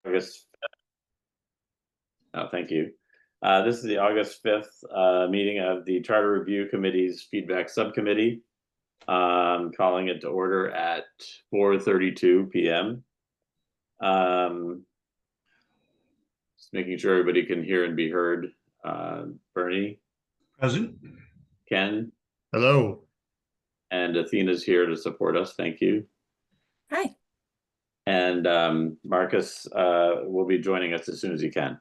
August. Oh, thank you. This is the August 5th meeting of the Charter Review Committee's Feedback Subcommittee. Calling it to order at 4:32 p.m. Just making sure everybody can hear and be heard. Bernie. Present. Ken. Hello. And Athena's here to support us. Thank you. Hi. And Marcus will be joining us as soon as he can.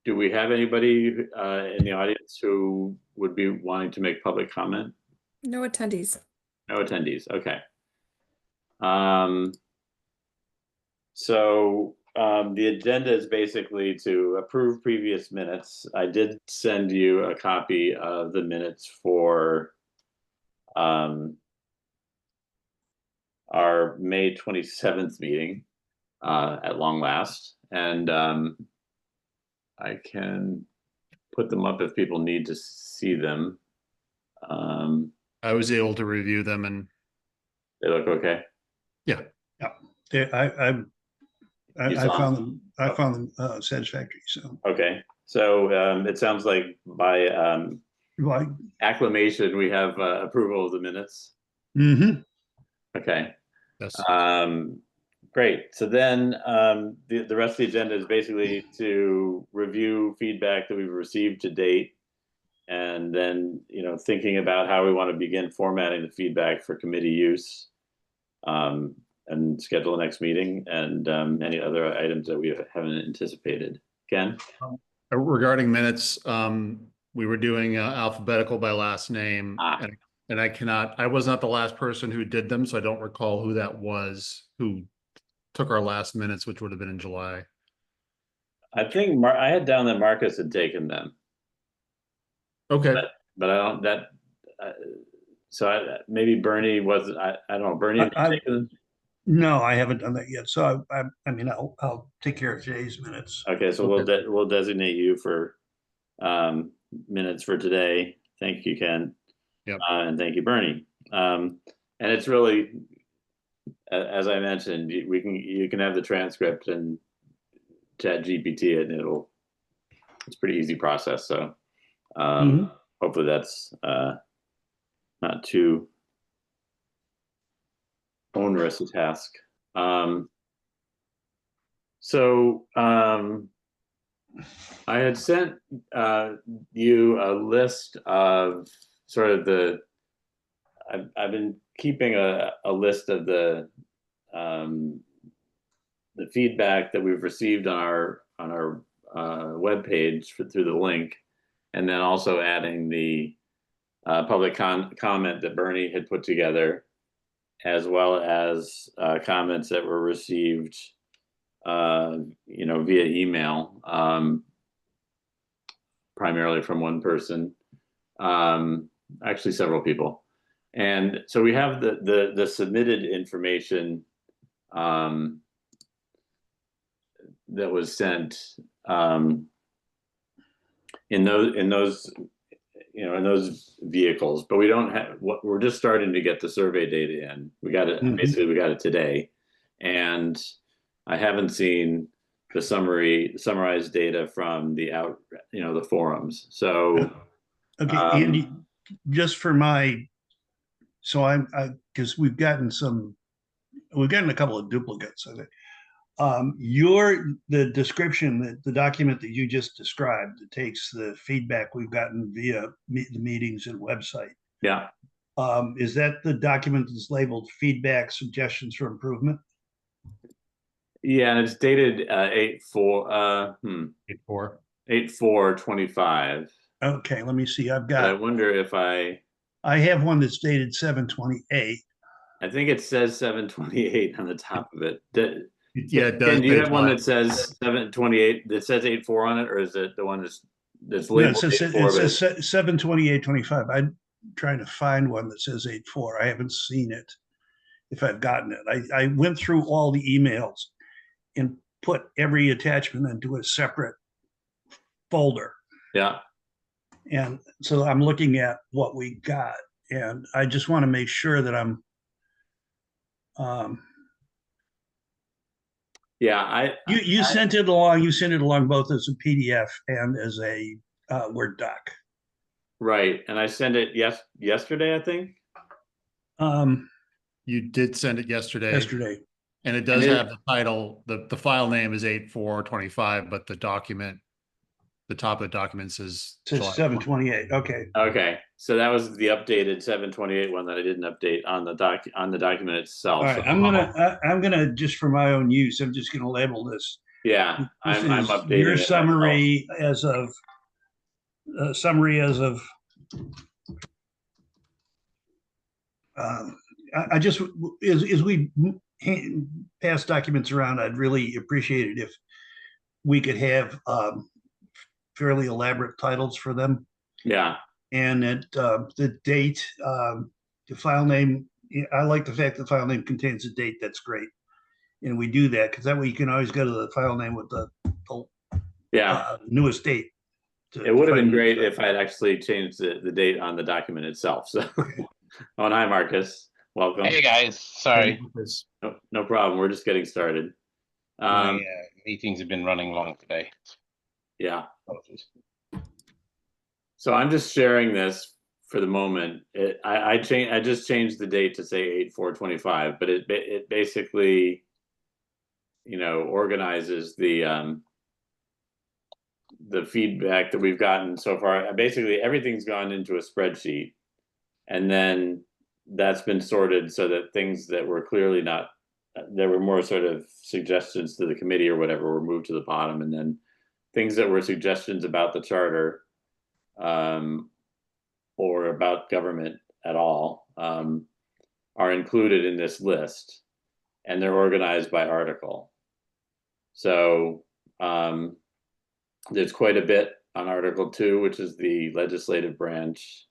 Do we have anybody in the audience who would be wanting to make public comment? No attendees. No attendees. Okay. So the agenda is basically to approve previous minutes. I did send you a copy of the minutes for our May 27th meeting at long last. And I can put them up if people need to see them. I was able to review them and they look okay. Yeah. I found them satisfactory. So okay. So it sounds like by acclamation we have approval of the minutes. Mm-hmm. Okay. Yes. Great. So then the rest of the agenda is basically to review feedback that we've received to date, and then thinking about how we want to begin formatting the feedback for committee use, and schedule the next meeting, and any other items that we haven't anticipated. Ken? Regarding minutes, we were doing alphabetical by last name, and I was not the last person who did them, so I don't recall who that was who took our last minutes, which would have been in July. I think I had down that Marcus had taken them. Okay. But I don't maybe Bernie wasn't. I don't know. Bernie had taken them? No, I haven't done that yet. So I mean, I'll take care of today's minutes. Okay, so okay. we'll designate you for minutes for today. Thank you, Ken. Yep. And thank you, Bernie. And it's really, as I mentioned, you can have the transcript and chat GPT it, and it's a pretty easy process. So hopefully that's not too onerous a task. I had sent you a list of sort of I've been keeping a list of the feedback that we've received on our webpage through the link, and then also adding the public comment that Bernie had put together, as well as comments that were received via email, primarily from one person, actually several people. And so we have the submitted information that was sent in those vehicles, but we don't have we're just starting to get the survey data in. We got it basically, we got it today, and I haven't seen the summarized data from the the forums. So okay, Andy, just for because we've gotten a couple of duplicates of it. The description, the document that you just described, that takes the feedback we've gotten via the meetings and website. Yeah. Is that the document that's labeled feedback suggestions for improvement? Yeah, and it's dated 8/4/25. Okay, let me see. I wonder if I have one that's dated 7/28. I think it says 7/28 on the top of it. Yeah, it does. Do you have one that says 7/28 that says 8/4 on it, or is it the one that's labeled? No, it says 7/28/25. I'm trying to find one that says 8/4. I haven't seen it. If I've gotten it, I went through all the emails and put every attachment into a separate folder. Yeah. And so I'm looking at what we got, and I just want to make sure that I'm Yeah, You sent it along. You sent it along both as a PDF and as a Word doc. right. And I sent it yesterday, I think. You did send it yesterday, Yesterday. and it And does have the title, the file name is 8/4/25, but the document, the top of the document says It says July 7/28. Okay. Okay, so that was the updated 7/28 one that I didn't update on the document itself. All right. So, I'm gonna just for my own use. I'm just gonna label this. yeah, This I'm is your updating it myself. summary as of. I just as we pass documents around, I'd really appreciate it if we could have fairly elaborate titles for them, Yeah, and that the date, the file name. I like the fact the file name contains a date. That's great, and we do that because that way you can always go to the file name with the yeah. newest date. It would have been great if I'd actually changed the date on the document itself. So, oh, and hi, Marcus. Welcome. Hey guys, sorry. No problem. We're just getting started. My meetings have been running long today. Yeah. Apologies. So I'm just sharing this for the moment. I just changed the date to say 8/4/25, but it basically, organizes the feedback that we've gotten so far. Basically, everything's gone into a spreadsheet, and then that's been sorted so that things that were clearly not, there were more sort of suggestions to the committee or whatever, were moved to the bottom, and then things that were suggestions about the charter or about government at all are included in this list, and they're organized by article. So there's quite a bit on Article 2, which is the legislative branch.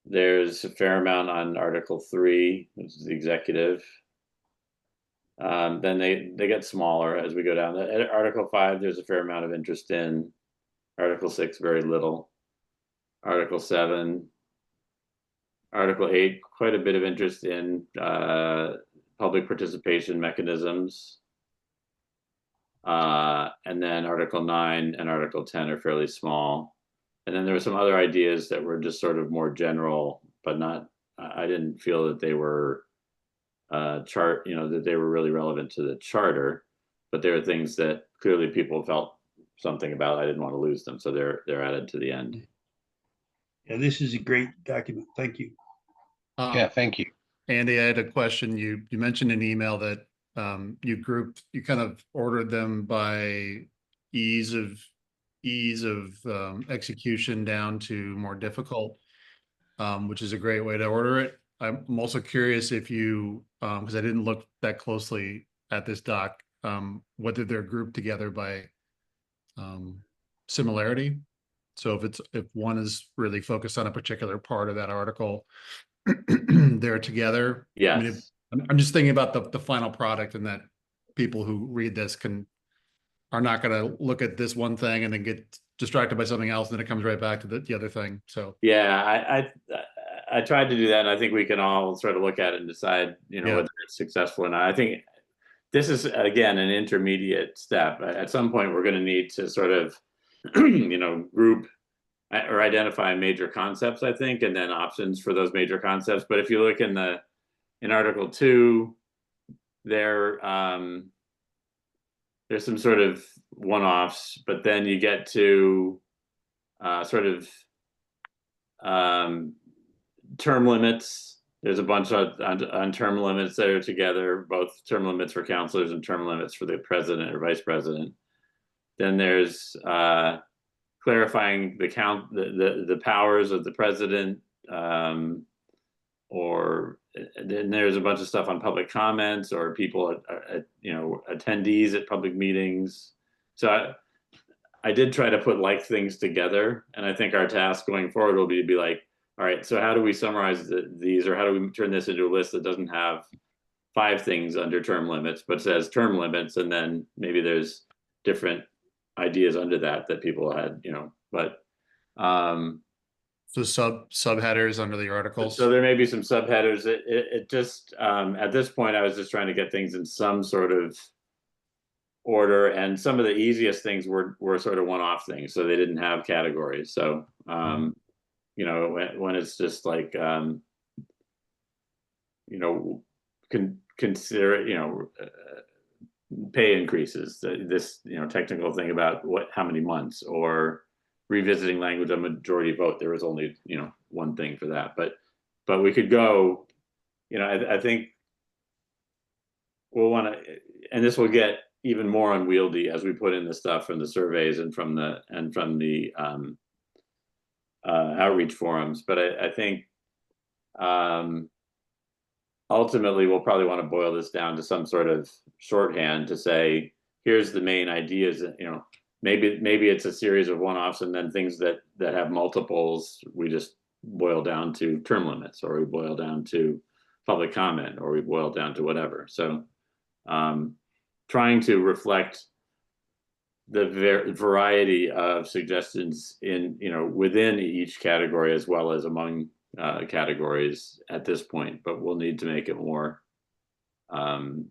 There's a fair amount on Article 3, which is the executive. Then they get smaller as we go down. At Article 5, there's a fair amount of interest in. Article 6, very little. Article 7. Article 8, quite a bit of interest in public participation mechanisms. And then Article 9 and Article 10 are fairly small. And then there were some other ideas that were just sort of more general, but not, I didn't feel that they were that they were really relevant to the charter, but there are things that clearly people felt something about. I didn't want to lose them, so they're added to the end. Yeah, this is a great document. Thank you. Yeah, thank you. Andy, I had a question. You mentioned in email that you kind of ordered them by ease of execution down to more difficult, which is a great way to order it. I'm also curious if you, because I didn't look that closely at this doc, whether they're grouped together by similarity. So if one is really focused on a particular part of that article, they're together. Yes. I mean, I'm just thinking about the final product, and that people who read this are not going to look at this one thing and then get distracted by something else, and then it comes right back to the other thing. So yeah, I tried to do that, and I think we can all sort of look at it and decide, whether it's successful or not. I think this is, again, an intermediate step. At some point, we're going to need to sort of, group or identify major concepts, I think, and then options for those major concepts. But if you look in Article 2, there's some sort of one-offs, but then you get to sort of term limits. There's a bunch on term limits that are together, both term limits for counselors and term limits for the president or vice president. Then there's clarifying the powers of the president, or then there's a bunch of stuff on public comments or people, attendees at public meetings. So I did try to put like things together, and I think our task going forward will be to be like, all right, so how do we summarize these, or how do we turn this into a list that doesn't have 5 things under term limits, but says term limits, and then maybe there's different ideas under that people had, but so subheaders under the articles. So there may be some subheaders. It just at this point, I was just trying to get things in some sort of order, and some of the easiest things were sort of one-off things, so they didn't have categories. So you know, when it's just like you know, consider, you know, pay increases, this, you know, technical thing about how many months, or revisiting language on majority vote. There was only, you know, one thing for that, but we could go, you know, I think we'll want to, and this will get even more unwieldy as we put in the stuff from the surveys and from the outreach forums. But I think ultimately we'll probably want to boil this down to some sort of shorthand to say, here's the main ideas. You know, maybe it's a series of one-offs, and then things that have multiples, we just boil down to term limits, or we boil down to public comment, or we boil down to whatever. So trying to reflect the variety of suggestions in, you know, within each category as well as among categories at this point, but we'll need to make it more, you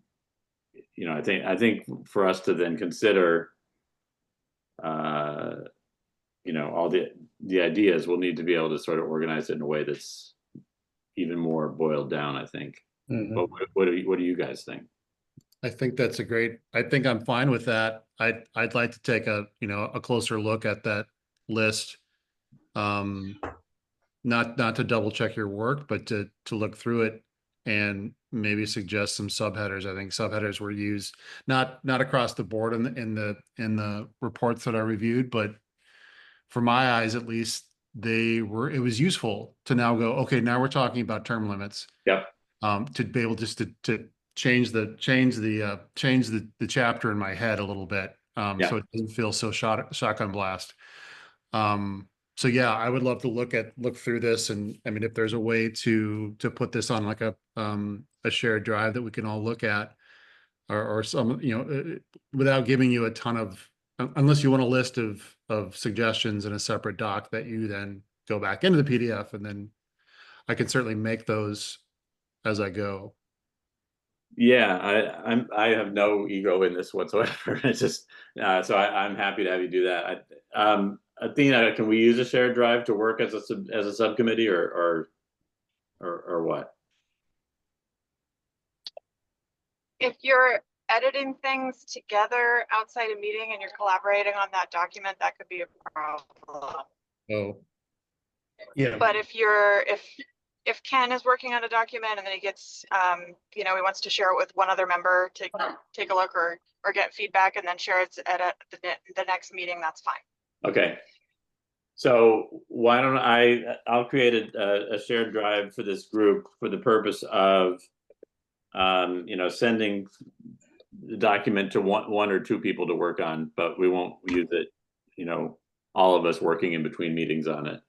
know, I think for us to then consider, you know, all the ideas, we'll need to be able to sort of organize it in a way that's even more boiled down, I think. But what do you guys think? I think that's I think I'm fine with that. I'd like to take a closer look at that list. Not to double check your work, but to look through it and maybe suggest some subheaders. I think subheaders were used not across the board in the reports that I reviewed, but for my eyes at least, it was useful to now go, okay, now we're talking about term limits. Yep. To be able just to change the chapter in my head a little bit. So it doesn't feel so shotgun blast. So yeah, I would love to look through this, and I mean, if there's a way to put this on like a shared drive that we can all look at, or some, you know, without giving you a ton of, unless you want a list of suggestions in a separate doc that you then go back into the PDF, and then I can certainly make those as I go. Yeah, I have no ego in this whatsoever. It's just so I'm happy to have you do that. Athena, can we use a shared drive to work as a subcommittee, or what? If you're editing things together outside a meeting and you're collaborating on that document, that could be a problem. Oh, Yeah. But if Ken is working on a document and then he gets, you know, he wants to share it with one other member to take a look or get feedback and then share it at the next meeting, that's fine. Okay. So why don't I'll create a shared drive for this group for the purpose of, you know, sending the document to one or two people to work on, but we won't use it, you know, all of us working in between meetings on it.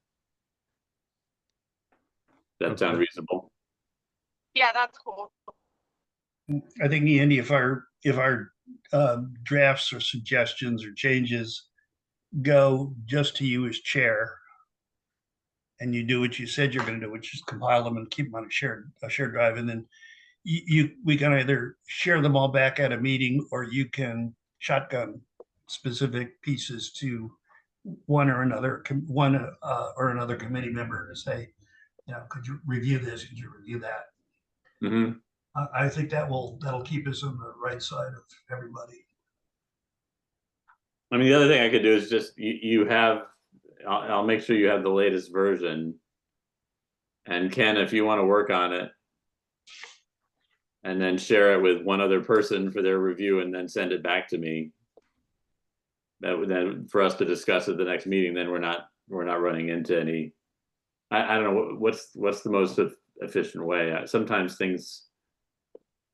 That sound reasonable? Yeah, that's cool. I think, Andy, if our drafts or suggestions or changes go just to you as chair, and you do what you said you're going to do, which is compile them and keep them on a shared drive, and then we can either share them all back at a meeting, or you can shotgun specific pieces to one or another committee member to say, you know, could you review this? Could you review that? Mm-hmm. I think that'll keep us on the right side of everybody. I mean, the other thing I could do is just you have, I'll make sure you have the latest version, and Ken, if you want to work on it, and then share it with one other person for their review, and then send it back to me. That would then for us to discuss at the next meeting. Then we're not running into any. I don't know what's the most efficient way. Sometimes things.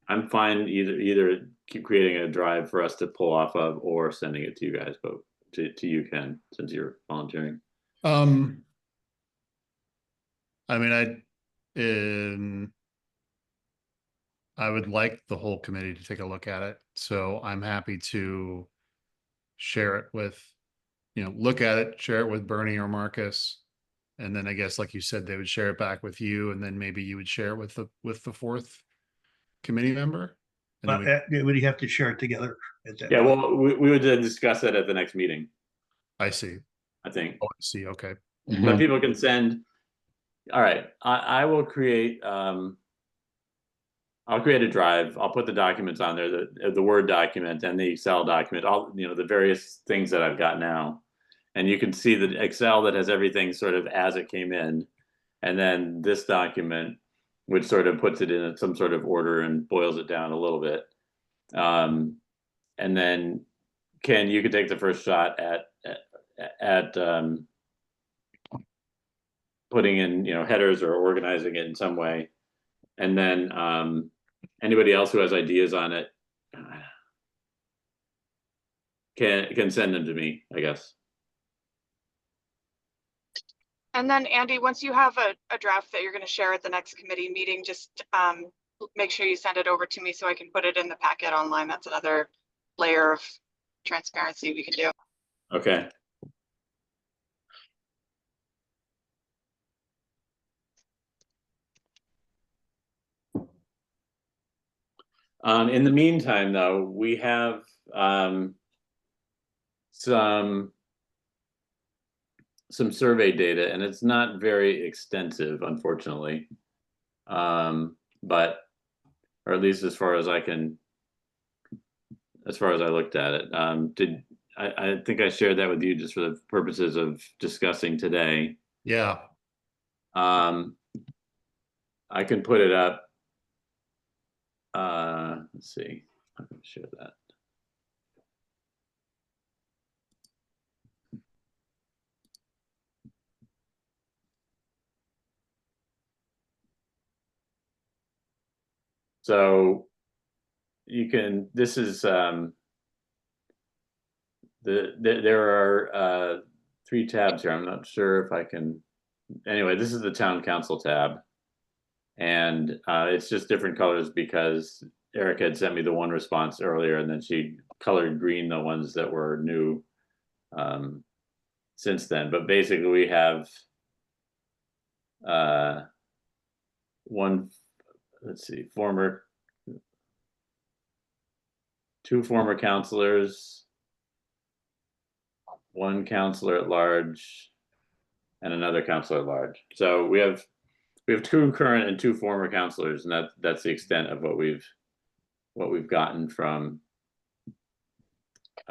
I'm fine either keep creating a drive for us to pull off of, or sending it to you guys, but to you, Ken, since you're volunteering. I mean, I would like the whole committee to take a look at it, so I'm happy to share it with, you know, look at it, share it with Bernie or Marcus, and then I guess, like you said, they would share it back with you, and then maybe you would share it with the fourth committee member. And then But would you have to share it together at that Yeah, point? well, we would discuss that at the next meeting, I see. I think. Oh, I see. Okay. But people can send, all right, I will create, I'll create a drive. I'll put the documents on there, the Word document and the Excel document, all, you know, the various things that I've got now. And you can see the Excel that has everything sort of as it came in. And then this document, which sort of puts it in some sort of order and boils it down a little bit. And then Ken, you could take the first shot at putting in, you know, headers or organizing it in some way. And then anybody else who has ideas on it can send them to me, I guess. And then Andy, once you have a draft that you're going to share at the next committee meeting, just make sure you send it over to me so I can put it in the packet online. That's another layer of transparency we can do. Okay. In the meantime, though, we have some survey data, and it's not very extensive, unfortunately. But, or at least as far as I looked at it, I think I shared that with you just for the purposes of discussing today. Yeah. I can put it up. Let's see. I'm going to share that. So you can, this is, there are 3 tabs here. I'm not sure if I can, anyway, this is the town council tab. And it's just different colors because Eric had sent me the one response earlier and then she colored green the ones that were new since then. But basically we have two former counselors, 1 counselor at large, and another counselor at large. So we have 2 current and 2 former counselors, and that's the extent of what we've gotten from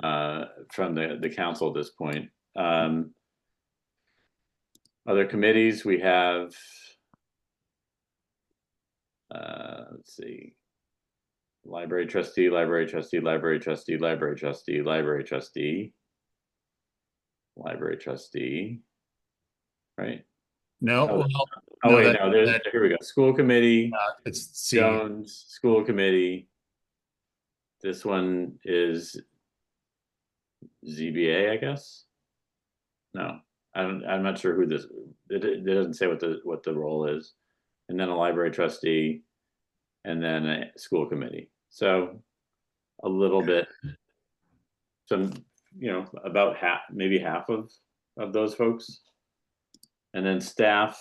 the council at this point. Other committees we have, let's see, library trustee, library trustee, library trustee, library trustee, library trustee, library trustee, right? No. Oh, Well, oh no, wait, that- no, here we go. School committee, it's C. Jones, school committee. This one is ZBA, I guess. No, I'm not sure who this. It doesn't say what the role is, and then a library trustee, and then a school committee. So a little bit, some, you know, about half, maybe half of those folks, and then staff.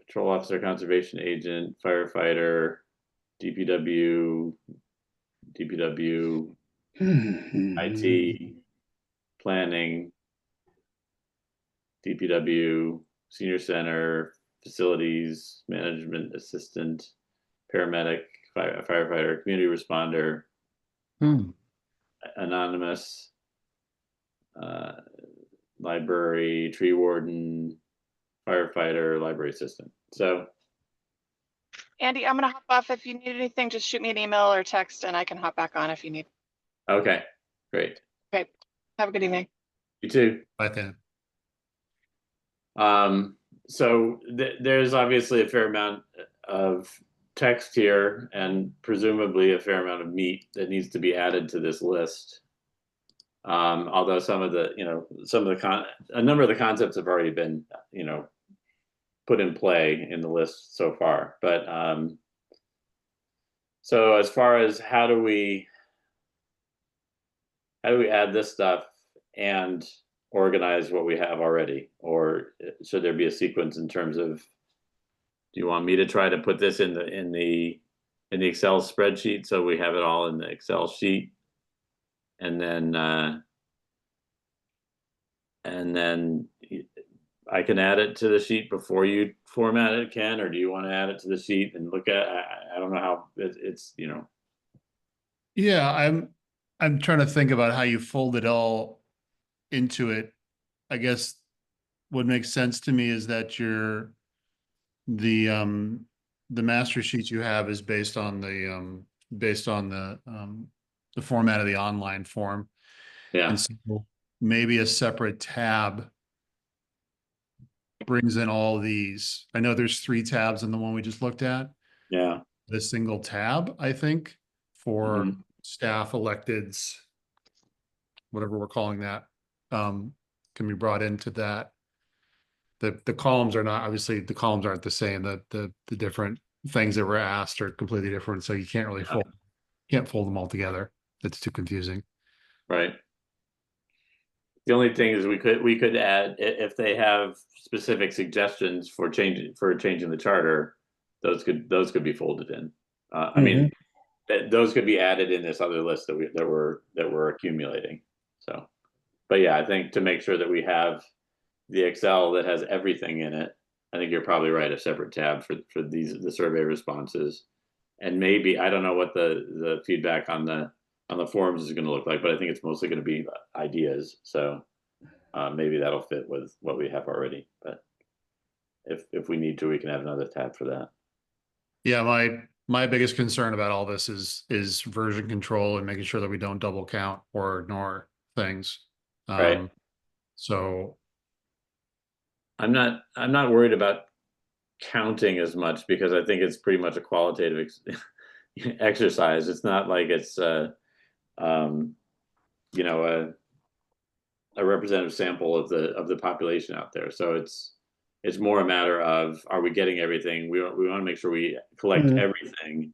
Patrol officer, conservation agent, firefighter, DPW, IT, planning, DPW, senior center, facilities, management assistant, paramedic, firefighter, community responder, anonymous, library, tree warden, firefighter, library assistant. So Andy, I'm going to hop off. If you need anything, just shoot me an email or text and I can hop back on if you need. okay, great. Okay. Have a good evening. You too. I think. So there's obviously a fair amount of text here and presumably a fair amount of meat that needs to be added to this list. Although some of the, you know, a number of the concepts have already been, you know, put in play in the list so far. But so as far as how do we add this stuff and organize what we have already, or should there be a sequence in terms of Do you want me to try to put this in the Excel spreadsheet so we have it all in the Excel sheet? And then I can add it to the sheet before you format it, Ken, or do you want to add it to the sheet and look at, I don't know how it's, you know. Yeah, I'm trying to think about how you fold it all into it. I guess what makes sense to me is that the master sheets you have is based on the format of the online form. Yeah, And so maybe a separate tab brings in all these. I know there's 3 tabs in the one we just looked at. yeah. The single tab, I think, for Mhm. staff electeds, whatever we're calling that, can be brought into that. The columns are not, obviously the columns aren't the same. The different things that were asked are completely different. So you can't really can't fold them all together. That's too confusing. Right. The only thing is we could add, if they have specific suggestions for changing the charter, those could be folded in. I mean, those could be added in this other list that we're accumulating. So, but yeah, I think to make sure that we have the Excel that has everything in it, I think you're probably right, a separate tab for the survey responses. And maybe, I don't know what the feedback on the forums is going to look like, but I think it's mostly going to be ideas. So maybe that'll fit with what we have already. But if we need to, we can have another tab for that. Yeah, my biggest concern about all this is version control and making sure that we don't double count or ignore things. Right. So I'm not worried about counting as much because I think it's pretty much a qualitative exercise. It's not like it's you know, a representative sample of the population out there. So it's more a matter of, are we getting everything? We want to make sure we collect everything,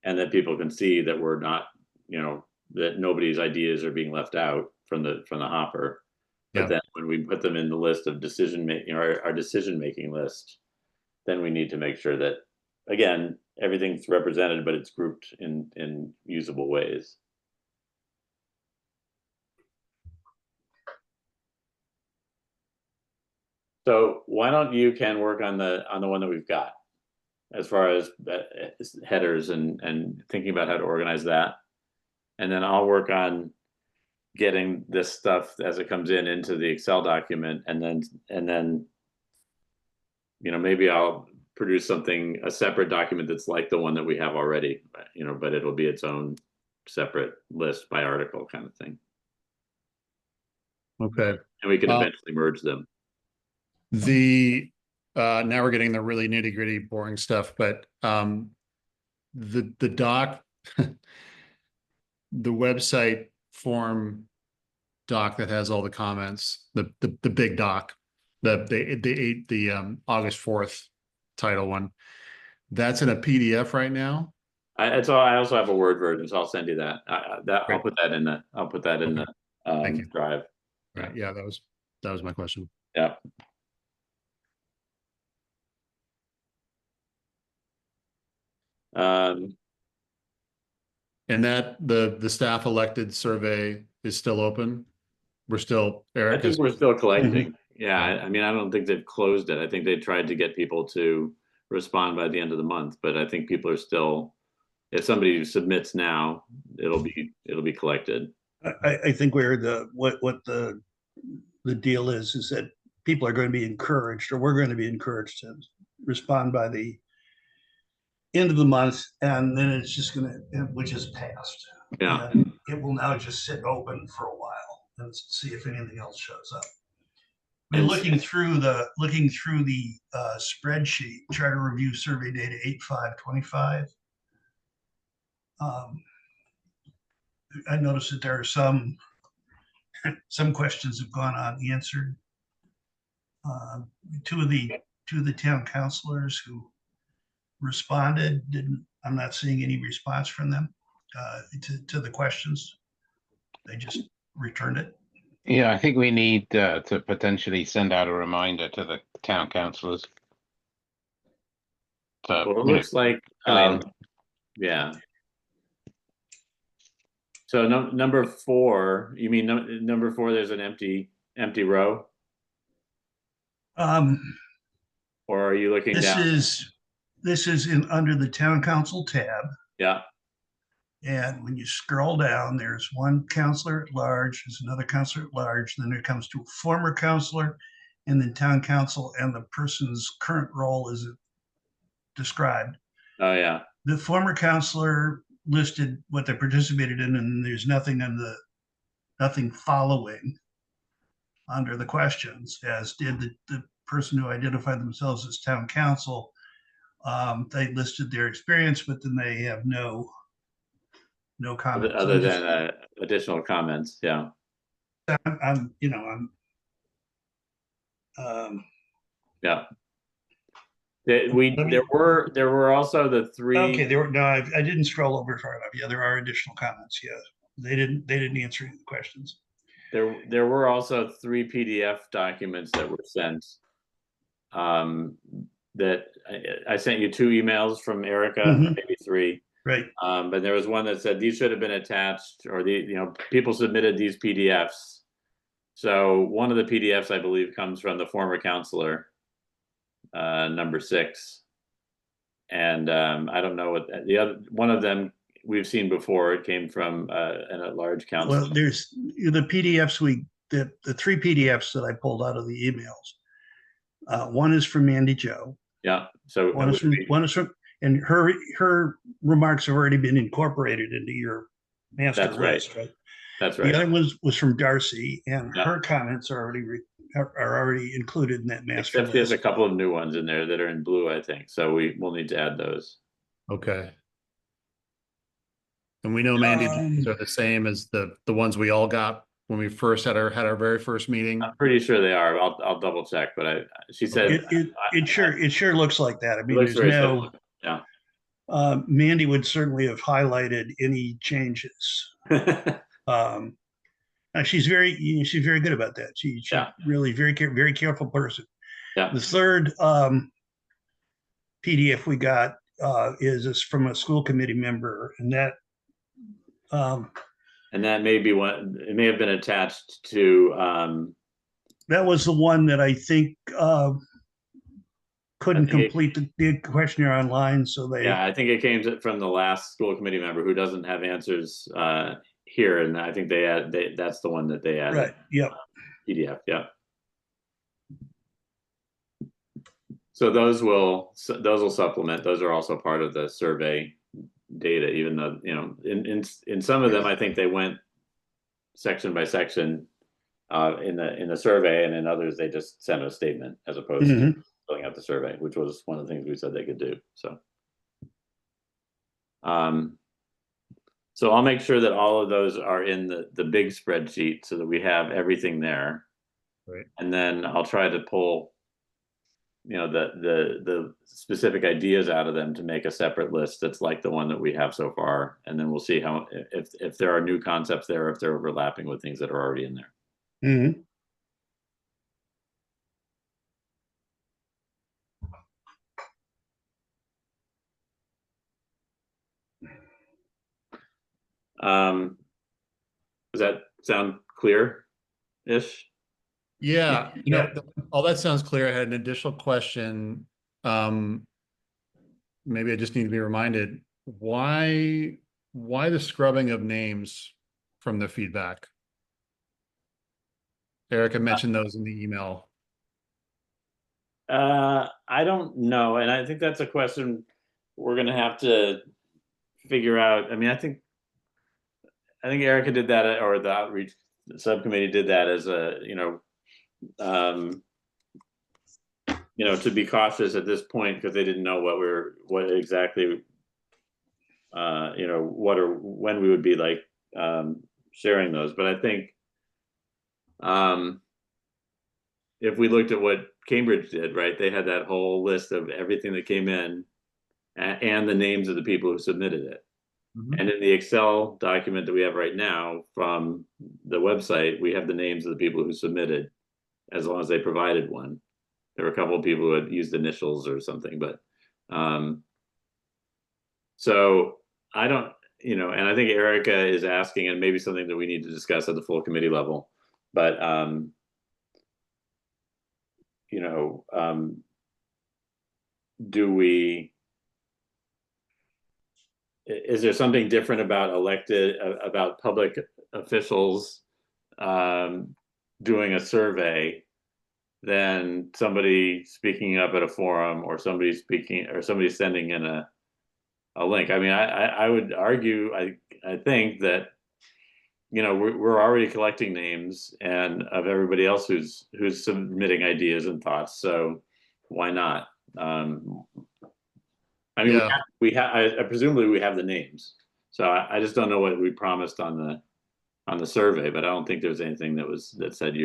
and that people can see that we're not, you know, that nobody's ideas are being left out from the hopper. But yeah. then when we put them in the list of decision making, our decision making list, then we need to make sure that, again, everything's represented, but it's grouped in usable ways. So why don't you, Ken, work on the one that we've got, as far as headers and thinking about how to organize that, and then I'll work on getting this stuff as it comes in into the Excel document, and then you know, maybe I'll produce a separate document that's like the one that we have already, you know, but it'll be its own separate list by article kind of thing. Okay. And we can eventually merge them. Now we're getting the really nitty gritty boring stuff, but the doc, the website form doc that has all the comments, the big doc, the August 4th title one, that's in a PDF right now. I also have a Word version, so I'll send you that. I'll put that in the Thank you. drive. Right. Yeah, that was my question. Yeah. And that the staff elected survey is still open. We're still, Eric, I think we're still collecting. Yeah, Yeah. I mean, I don't think they've closed it. I think they tried to get people to respond by the end of the month, but I think people are still, if somebody submits now, it'll be collected. I think where what the deal is that people are going to be encouraged, or we're going to be encouraged to respond by the end of the month, and then it's just which is passed. Yeah. And it will now just sit open for a while and see if anything else shows up. And looking through the spreadsheet, charter review survey data 8/5/25. I noticed that there are some questions have gone unanswered. Two of the town councilors who responded I'm not seeing any response from them to the questions. They just returned it. Yeah, I think we need to potentially send out a reminder to the town councillors. for, Well, it you know, looks like, fill in. yeah. So number 4, you mean number 4, there's an empty row? Or are you looking down? This is in under the town council tab. Yeah, And when you scroll down, there's one counselor at large, there's another counselor at large, then it comes to a former counselor, and then town council, and the person's current role is described. oh, yeah. The former counselor listed what they participated in, and there's nothing following under the questions, as did the person who identified themselves as town council. They listed their experience, but then they have no comments. Other than additional comments, yeah. Yeah. There were also the 3. Okay, I didn't scroll over far enough. Yeah, there are additional comments. Yeah, they didn't answer any questions. There were also 3 PDF documents that were sent. That I sent you 2 emails from Erica, maybe 3. Right. But there was one that said these should have been attached, or people submitted these PDFs. So one of the PDFs, I believe, comes from the former counselor, number 6. And I don't know what the other one of them we've seen before. It came from an at-large counselor. Well, there's the PDFs the 3 PDFs that I pulled out of the emails. One is from Mandy Jo. Yeah. So one is from, and her remarks have already been incorporated into your master list, right? That's right. The other was from Darcy, and her comments are already included in that master Except list. there's a couple of new ones in there that are in blue, I think. So we'll need to add those. Okay. And we know Mandy are the same as the ones we all got when we first had our very first meeting. I'm pretty sure they are. I'll double check, but she said it sure looks like that. I mean, looks there's very no. similar. Yeah. Mandy would certainly have highlighted any changes. She's very good about that. She's really very careful person. Yeah. The third PDF we got is from a school committee member, and that and that may be one. It may have been attached to. That was the one that I think couldn't complete the questionnaire online, so they. Yeah, I think it came from the last school committee member who doesn't have answers here, and I think that's the one that they added. Right. Yep. PDF. Yeah. So those will supplement. Those are also part of the survey data, even though in some of them I think they went section by section in the survey, and in others they just sent a statement as opposed to filling out the survey, which was one of the things we said they could do. So so I'll make sure that all of those are in the big spreadsheet so that we have everything there. Right. And then I'll try to pull the specific ideas out of them to make a separate list that's like the one that we have so far, and then we'll see how if there are new concepts there, or if they're overlapping with things that are already in there. Does that sound clear-ish? Yeah, all that sounds clear. I had an additional question. Maybe I just need to be reminded, why the scrubbing of names from the feedback? Erica mentioned those in the email. I don't know, and I think that's a question we're going to have to figure out. I mean, I think Erica did that, or the outreach subcommittee did that as a to be cautious at this point, because they didn't know what exactly what or when we would be like sharing those. But I think if we looked at what Cambridge did, right, they had that whole list of everything that came in and the names of the people who submitted it. And in the Excel document that we have right now from the website, we have the names of the people who submitted, as long as they provided one. There were a couple of people who had used initials or something, but So I don't, and I think Erica is asking, and maybe something that we need to discuss at the full committee level, but is there something different about about public officials doing a survey than somebody speaking up at a forum, or somebody sending in a link? I mean, I would argue, I think that, we're already collecting names and of everybody else who's submitting ideas and thoughts. So why not? I mean, Yeah. we have, presumably we have the names. So I just don't know what we promised on the survey, but I don't think there's anything that said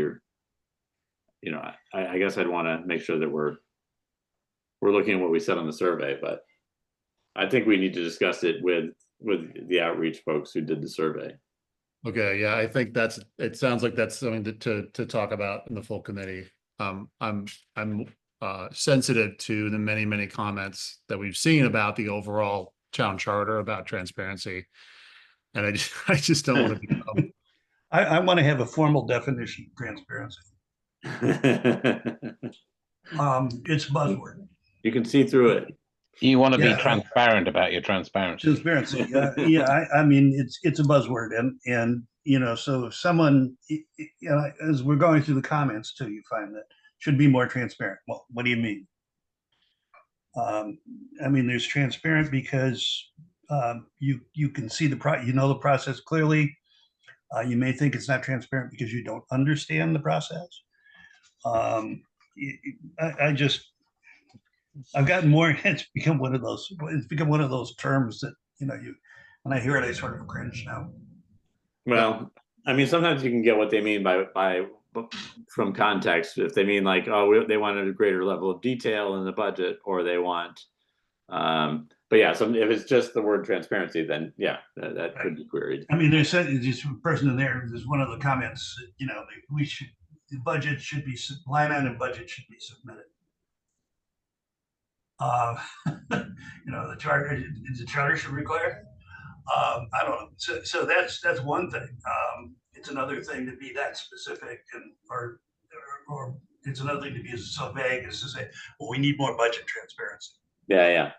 I guess I'd want to make sure that we're looking at what we said on the survey, but I think we need to discuss it with the outreach folks who did the survey. Okay, yeah, I think it sounds like that's something to talk about in the full committee. I'm sensitive to the many comments that we've seen about the overall town charter about transparency. And I just don't want to become. I want to have a formal definition of transparency. It's a buzzword. You can see through it. You want to be Yeah. transparent about your transparency. Transparency. Yeah. I mean, it's a buzzword, and so if someone, as we're going through the comments too, you find that should be more transparent. Well, what do you mean? I mean, there's transparent because you can see the process clearly. You may think it's not transparent because you don't understand the process. I've gotten more. It's become one of those terms that when I hear it, I sort of cringe now. Well, I mean, sometimes you can get what they mean by from context. If they mean like, oh, they wanted a greater level of detail in the budget, or they want, but yeah, if it's just the word transparency, then yeah, that could be queried. I mean, there's this person in there. There's one of the comments. The budget should be line item budget should be submitted. The charter should require. I don't know. So that's one thing. It's another thing to be that specific, or it's another thing to be so vague as to say, well, we need more budget transparency. Yeah.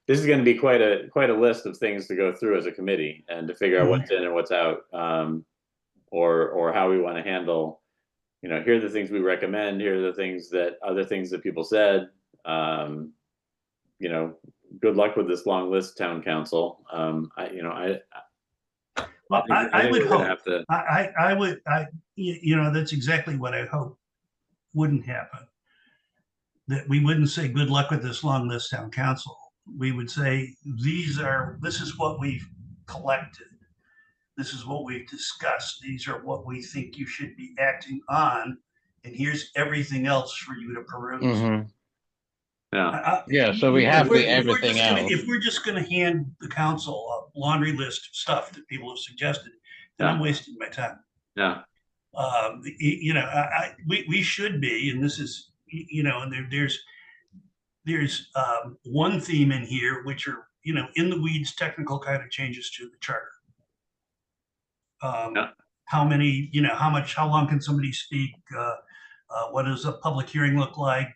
This is going to be quite a list of things to go through as a committee and to figure out what's in and what's out, or how we want to handle. Here are the things we recommend. Here are the other things that people said. Good luck with this long list, town council. I would hope. That's exactly what I hope wouldn't happen. That we wouldn't say good luck with this long list, town council. We would say this is what we've collected. This is what we've discussed. These are what we think you should be acting on, and here's everything else for you to peruse. Mm-hmm. Yeah. So we have everything else. If we're just going to hand the council a laundry list of stuff that people have suggested, then I'm wasting my time. Yeah. We should be, and this is, and there's one theme in here, which are, in the weeds, technical kind of changes to the charter. How many, how long can somebody speak? What does a public hearing look like?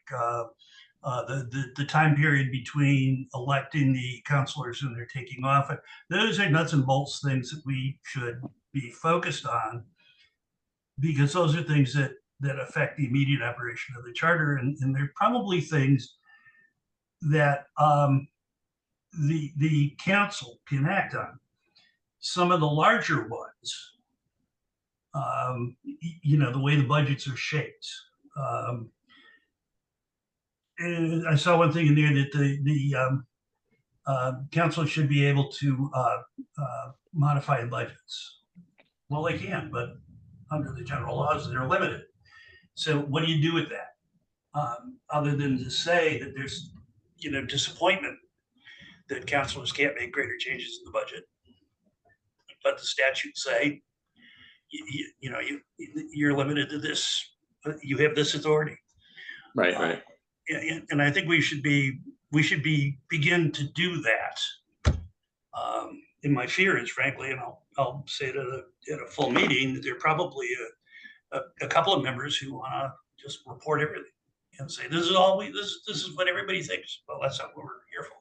The time period between electing the councilors and they're taking off. Those are nuts and bolts things that we should be focused on, because those are things that affect the immediate operation of the charter, and they're probably things that the council can act on. Some of the larger ones, the way the budgets are shaped. And I saw one thing in there that the council should be able to modify budgets. Well, they can, but under the general laws, they're limited. So what do you do with that? Other than to say that there's, disappointment that councilors can't make greater changes in the budget. But the statutes say, you're limited to this you have this authority. Right, right. And I think we should begin to do that. And my fear is, frankly, and I'll say it at a full meeting, that there are probably a couple of members who want to just report everything and say, this is all this is what everybody thinks. Well, that's not what we're here for.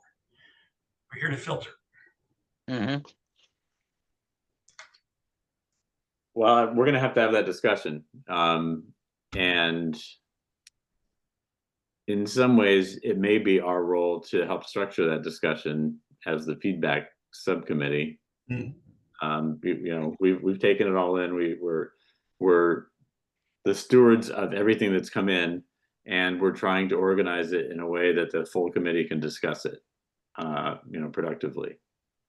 We're here to filter. Mhm. Well, we're going to have that discussion. And in some ways, it may be our role to help structure that discussion as the feedback subcommittee. We've taken it all in. We're the stewards of everything that's come in, and we're trying to organize it in a way that the full committee can discuss it, productively.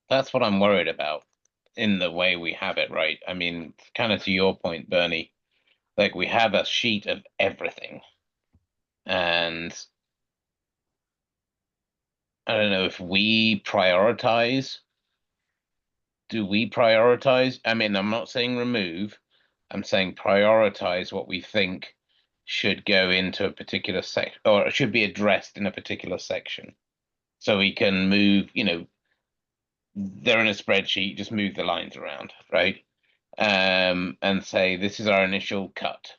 That's what I'm worried about in the way we have it, right? I mean, kind of to your point, Bernie, like we have a sheet of everything. And I don't know if we prioritize. Do we prioritize? I mean, I'm not saying remove. I'm saying prioritize what we think should go into a particular section, or it should be addressed in a particular section. So we can move, they're in a spreadsheet, just move the lines around, right? And say, this is our initial cut,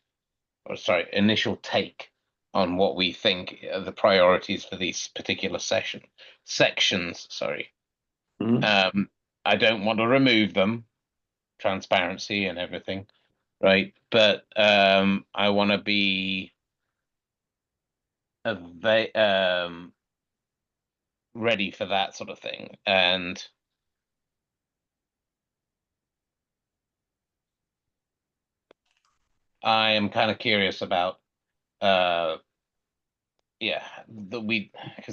or sorry, initial take on what we think are the priorities for these particular sections, sorry. Mhm. I don't want to remove them, transparency and everything, right? But I want to be ready for that sort of thing. And I am kind of curious about because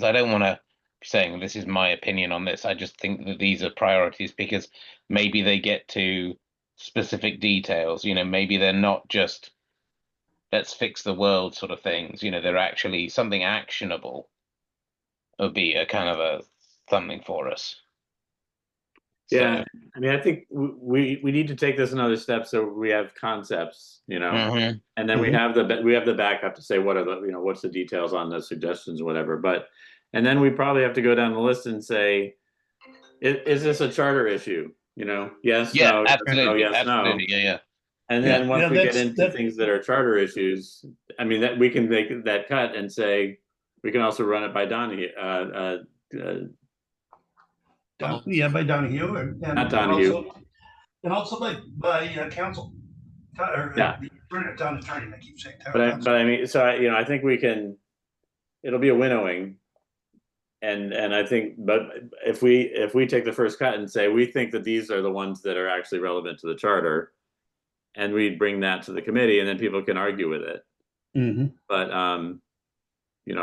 I don't want to be saying this is my opinion on this. I just think that these are priorities because maybe they get to specific details. Maybe they're not just let's fix the world sort of things. They're actually something actionable would be a kind of a something for us. Yeah, I mean, I think we need to take this another step so we have concepts, Mhm. and then we have the backup to say what are the what's the details on the suggestions or whatever. And then we probably have to go down the list and say, is this a charter issue? Yes, Yeah, no, yes, no, absolutely, yes, no. absolutely, yeah. And then once we get into that's things that are charter issues, I mean, that we can make that cut and say we can also run it by Donahue. by Donahue and Not Donahue. also by council. Yeah. The town attorney. I keep saying town But council. I mean, so I think we can. It'll be a winnowing, and I think, but if we take the first cut and say we think that these are the ones that are actually relevant to the charter, and we bring that to the committee, and then people can argue with it. But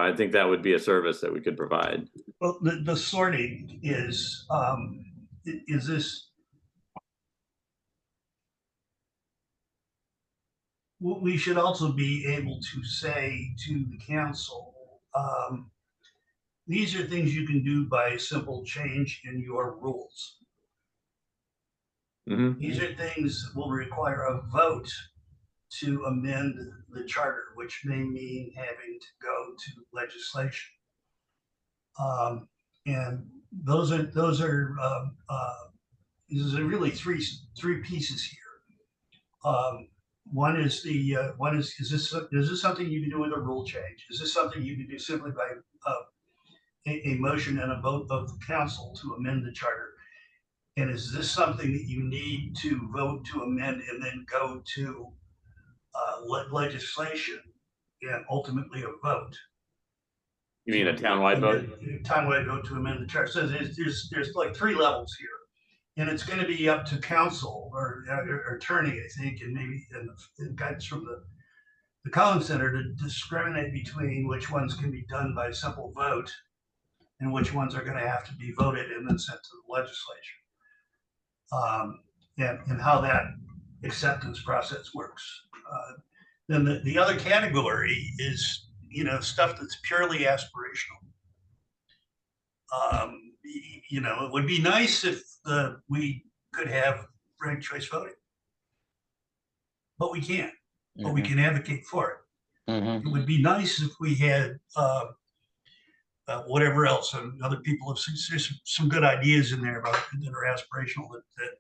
I think that would be a service that we could provide. Well, the sorting is this. We should also be able to say to the council, these are things you can do by a simple change in your rules. These are things that will require a vote to amend the charter, which may mean having to go to legislation. And those are really three pieces here. One is is this something you can do with a rule change? Is this something you can do simply by a motion and a vote of the council to amend the charter? And is this something that you need to vote to amend and then go to legislation and ultimately a vote? You mean a townwide vote? Townwide vote to amend the charter. So there's like three levels here. And it's going to be up to council or attorney, I think, and maybe and guidance from the Collins Center to discriminate between which ones can be done by simple vote and which ones are going to have to be voted and then sent to the legislature. And how that acceptance process works. Then the other category is stuff that's purely aspirational. It would be nice if we could have ranked choice voting, but we can't. But we can advocate for it. Mhm. It would be nice if we had whatever else, and other people have some good ideas in there about that are aspirational that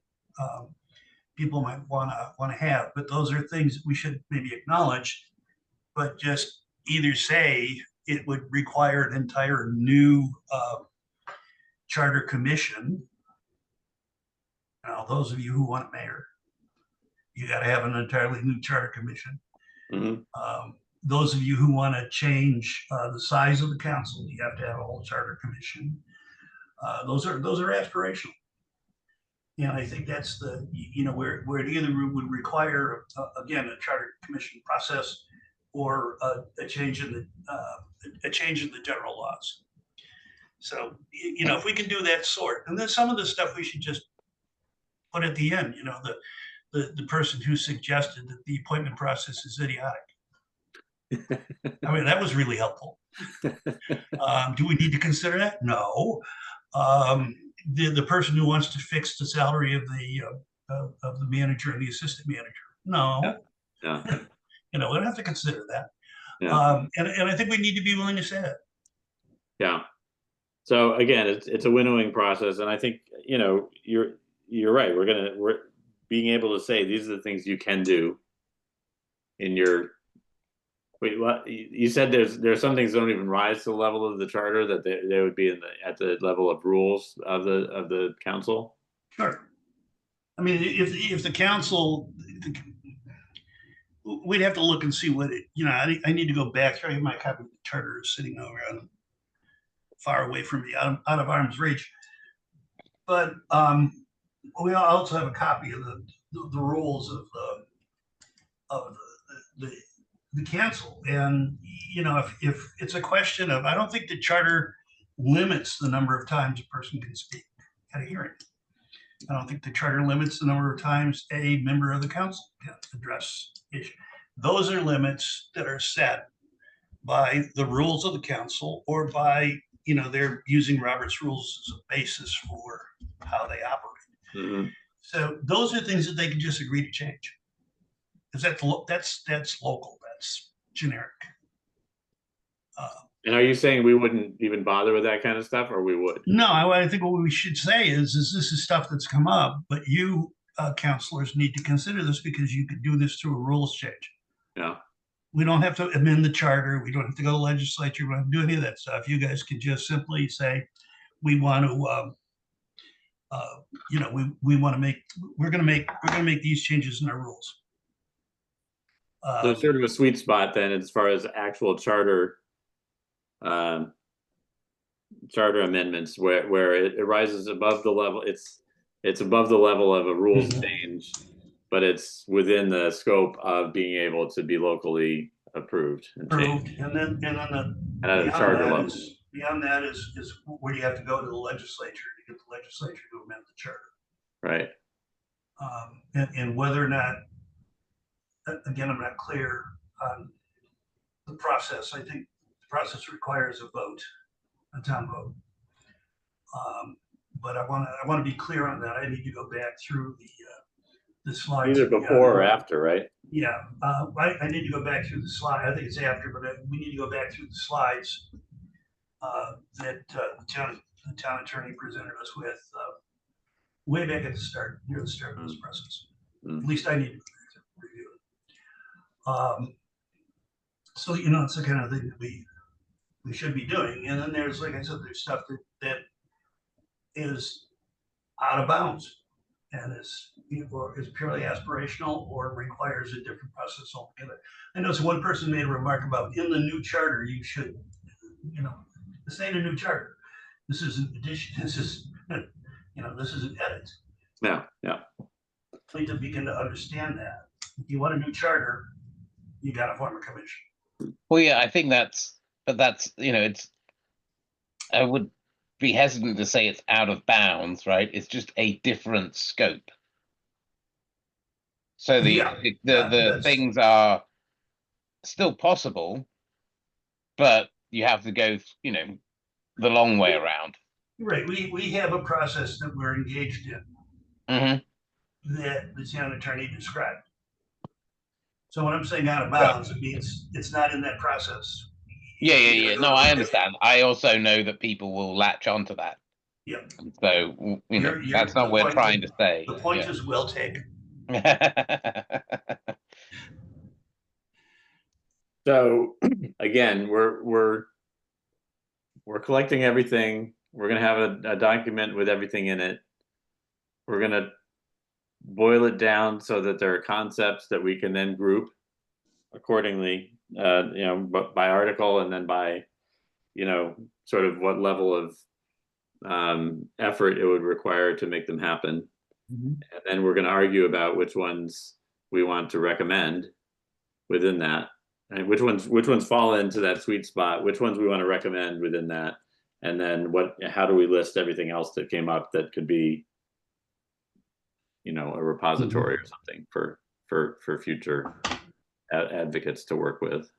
people might want to have. But those are things that we should maybe acknowledge, but just either say it would require an entire new charter commission. Now, those of you who want a mayor, you got to have an entirely new charter commission. Mhm. Those of you who want to change the size of the council, you have to have a whole charter commission. Those are aspirational. And I think that's where it either would require again a charter commission process or a change in the general laws. So if we can do that sort, and then some of the stuff we should just put at the end. The person who suggested that the appointment process is idiotic. I mean, that was really helpful. Do we need to consider that? No. The person who wants to fix the salary of the manager and the assistant manager? No. Yeah. We don't have to consider that. Yeah. And I think we need to be willing to say that. Yeah. So again, it's a winnowing process, and I think you're right. We're being able to say these are the things you can do in your. Wait, what you said? There's some things that don't even rise to the level of the charter, that they would be at the level of rules of the council. Sure. I mean, if the council, we'd have to look and see what it. I need to go back. I have my copy of the charter sitting over on far away from me, out of arm's reach. But we also have a copy of the rules of the council, and if it's a question of, I don't think the charter limits the number of times a person can speak at a hearing. I don't think the charter limits the number of times a member of the council can address issues. Those are limits that are set by the rules of the council, or by they're using Robert's rules as a basis for how they operate. Mm-hmm. So those are things that they can just agree to change. Because that's local, that's generic. And are you saying we wouldn't even bother with that kind of stuff, or we would? No, I think what we should say is this is stuff that's come up, but you councilors need to consider this, because you could do this through a rules change. Yeah. We don't have to amend the charter. We don't have to go to the legislature. We don't have to do any of that stuff. You guys could just simply say, we want to, we're going to make these changes in our rules. So it's sort of a sweet spot then, as far as actual charter amendments, where it rises above the level. It's above the level of a rules change, but it's within the scope of being able to be locally approved. And then at a charter level. Beyond that is where you have to go to the legislature to get the legislature to amend the charter. Right. And whether or not, again, I'm not clear on the process. I think the process requires a vote, a town vote. But I want to be clear on that. I need to go back through the slides. Either before or after, right? Yeah, I need to go back through the slide. I think it's after, but we need to go back through the slides that the town attorney presented us with way back at the start, near the start of this process. At least I need to go back to review it. So it's the kind of thing that we should be doing. And then there's, like I said, there's stuff that is out of bounds and is purely aspirational or requires a different process altogether. I know one person made a remark about, in the new charter, you should, this ain't a new charter. This is an addition. This is, this is an edit. Yeah, yeah. We need to begin to understand that. If you want a new charter, you got to form a commission. Well, yeah, I think that's it's, I would be hesitant to say it's out of bounds, right? It's just a different scope. So the things are still possible, but you have to go, the long way around. Right. We have a process that we're engaged in Mm-hmm. that the town attorney described. So when I'm saying out of bounds, it means it's not in that process. Yeah. No, I understand. I also know that people will latch onto that. Yeah. And so, you know, that's not the what we're point trying to say. The point is well taken. So again, we're collecting everything. We're gonna have a document with everything in it. We're gonna boil it down so that there are concepts that we can then group accordingly, you know, but by article and then by, you know, sort of what level of effort it would require to make them happen. And then we're going to argue about which ones we want to recommend within that, and which ones fall into that sweet spot, which ones we want to recommend within that, and then how do we list everything else that came up that could be, you know, a repository or something for future advocates to work with.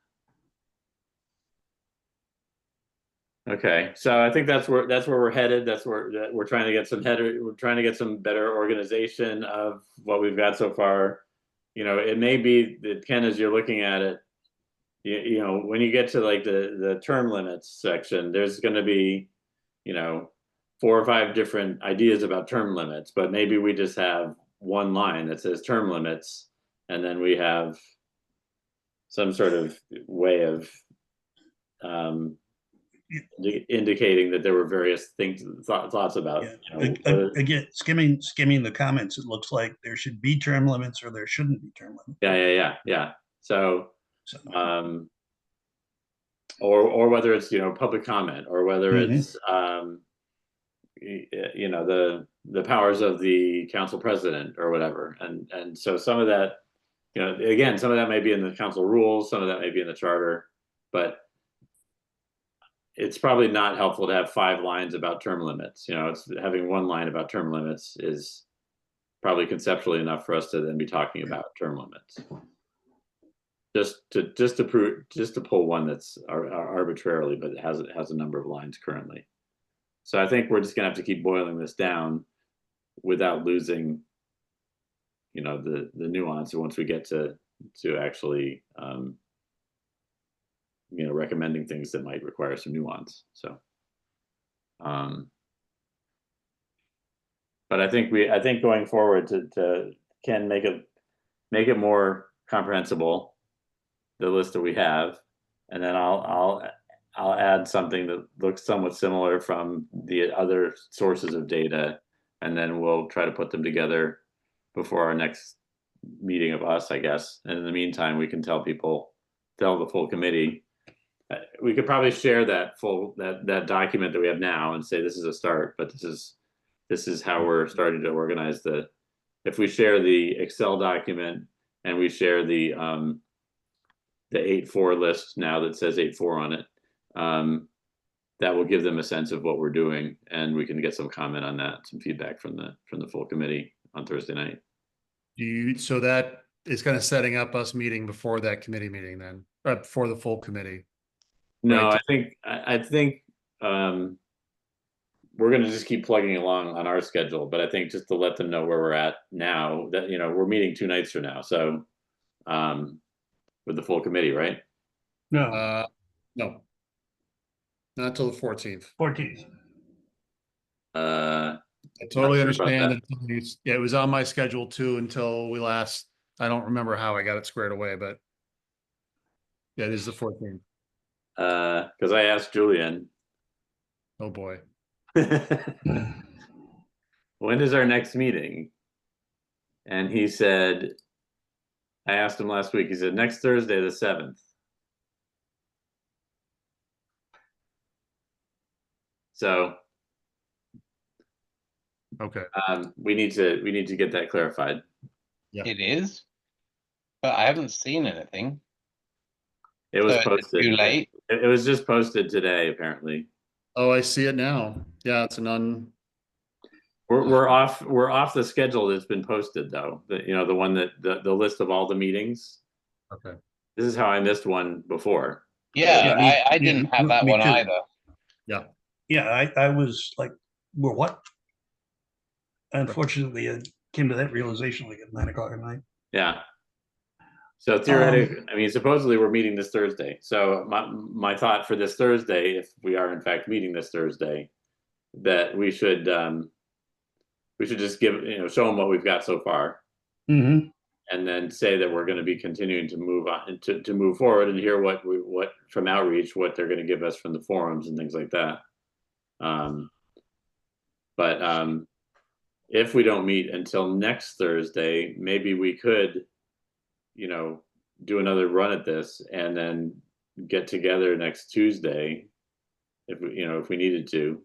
Okay, so I think that's where we're headed. That's where we're trying to get some we're trying to get some better organization of what we've got so far. You know, it may be that, Ken, as you're looking at it, you know, when you get to like the term limits section, there's going to be, you know, 4 or 5 different ideas about term limits, but maybe we just have one line that says term limits, and then we have some sort of way of indicating that there were various things, thoughts about. Yeah. You know, again, skimming the comments, it looks like there should be term limits or there shouldn't be term limits. Yeah. So, or whether it's, you know, public comment, or whether it's you know, the powers of the council president or whatever, and so some of that, you know, again, some of that may be in the council rules, some of that may be in the charter, but it's probably not helpful to have 5 lines about term limits. You know, it's having 1 line about term limits is probably conceptually enough for us to then be talking about term limits. Just to pull one that's arbitrarily, but it has a number of lines currently. So I think we're just gonna have to keep boiling this down without losing, you know, the nuance once we get to actually you know, recommending things that might require some nuance. So but I think going forward to Ken, make it more comprehensible, the list that we have, and then I'll add something that looks somewhat similar from the other sources of data, and then we'll try to put them together before our next meeting of us, I guess. And in the meantime, we can tell the full committee. We could probably share that that document that we have now and say this is a start, but this is how we're starting to organize if we share the Excel document and we share the 8.4 list now that says 8.4 on it, that will give them a sense of what we're doing, and we can get some comment on that, some feedback from the full committee on Thursday night. So that is kind of setting up us meeting before that committee meeting then, before the full committee. No, Right. I think we're going to just keep plugging along on our schedule, but I think just to let them know where we're at now, that, you know, we're meeting 2 nights from now, so with the full committee, right? No, No, not till the 14th. 14th. I totally Not sure about understand. Yeah, it was on my schedule too until we last. I don't remember how I got it squared away, but yeah, it is the 14th. Because I asked Julian, Oh boy. when is our next meeting? And he said, I asked him last week, he said, next Thursday, the 7th. So Okay. we need to get that clarified. Yeah. It is, but I haven't seen anything. It was So is it posted. too late? It was just posted today, apparently. Oh, I see it now. Yeah, it's We're off the schedule that's been posted, though. You know, the one that the list of all the meetings. Okay. This is how I missed one before. Yeah, I didn't have that me one too. either. Yeah. Yeah, I was like, well, what? Unfortunately, I came to that realization like at 9 o'clock at night. Yeah. So theoretically, I mean, supposedly we're meeting this Thursday. So my thought for this Thursday, if we are in fact meeting this Thursday, that we should just give, show them what we've got so far, Mhm. and then say that we're going to be continuing to move on to move forward and hear what from outreach, what they're going to give us from the forums and things like that. But if we don't meet until next Thursday, maybe we could, do another run at this and then get together next Tuesday, if we needed to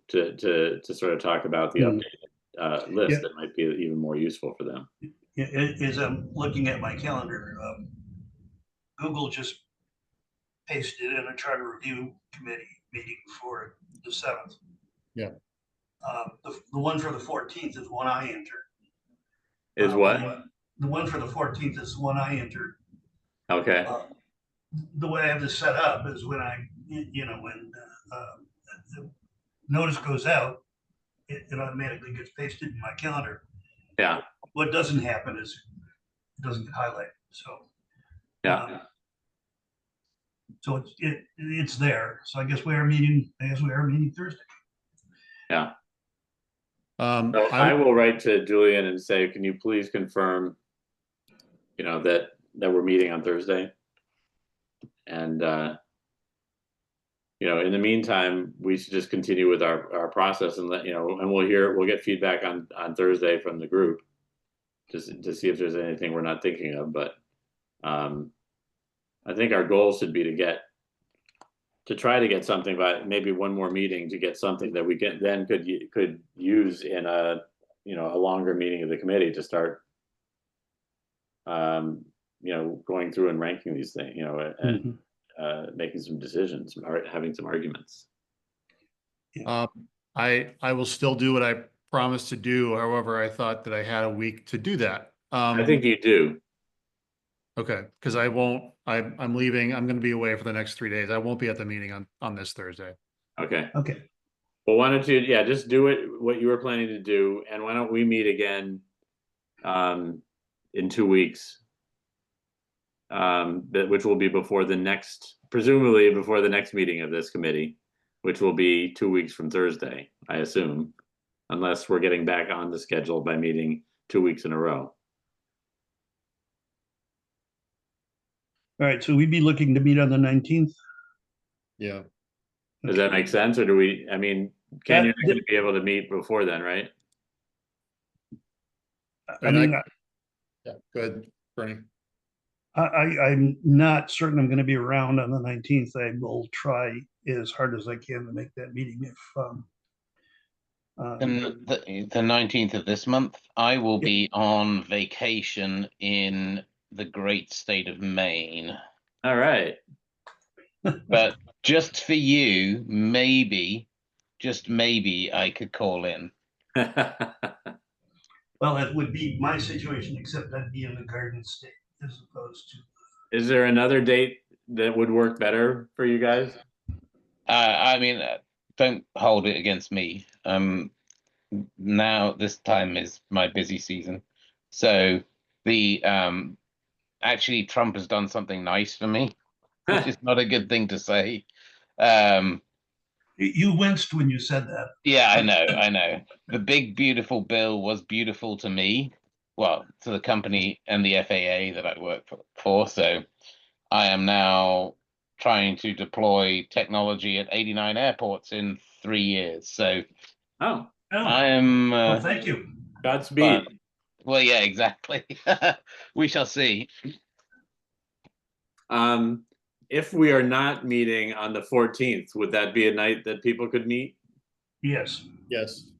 sort of talk about the updated list Yeah. that might be even more useful for them. As I'm looking at my calendar, Google just pasted in a charter review committee meeting for the 7th. Yeah. The one for the 14th is one I entered. Is what? The one for the 14th is the one I entered. Okay. The way I have this set up is when when the notice goes out, it automatically gets pasted in my calendar. Yeah. What doesn't happen is it doesn't get highlighted. So Yeah. so it's there. So I guess we are meeting Thursday. Yeah. So So I will write to Julian and say, can you please confirm, that we're meeting on Thursday? And in the meantime, we should just continue with our process and and we'll get feedback on Thursday from the group, just to see if there's anything we're not thinking of. But I think our goal should be to try to get something by maybe one more meeting, to get something that we could use in a longer meeting of the committee to start going through and ranking these things, and making some decisions or having some arguments. I will still do what I promised to do. However, I thought that I had a week to do that. I think you do. Okay, because I'm leaving. I'm going to be away for the next 3 days. I won't be at the meeting on this Thursday. Okay. Okay. Well, why don't you, just do what you were planning to do, and why don't we meet again in 2 weeks, which will be presumably before the next meeting of this committee, which will be 2 weeks from Thursday, I assume, unless we're getting back on the schedule by meeting 2 weeks in a row. All right. So we'd be looking to meet on the 19th. Yeah. Does that make sense, or do we? I mean, Ken, you're not going to be able to meet before then, right? I mean, Yeah. Good, Bernie. I'm not certain I'm going to be around on the 19th. I will try as hard as I can to make that meeting. And the 19th of this month, I will be on vacation in the great state of Maine. All right. But just for you, just maybe I could call in. Well, it would be my situation, except I'd be in the Garden State as opposed to. Is there another date that would work better for you guys? I mean, don't hold it against me. Now this time is my busy season, so actually Trump has done something nice for me, which is not a good thing to say. You winced when you said that. Yeah, I know. The big beautiful bill was beautiful to me, well, to the company and the FAA that I work for. So I am now trying to deploy technology at 89 airports in 3 years. So Oh, I am. Well, thank you. Godspeed. Well, yeah, exactly. We shall see. If we are not meeting on the 14th, would that be a night that people could meet? Yes. Yes.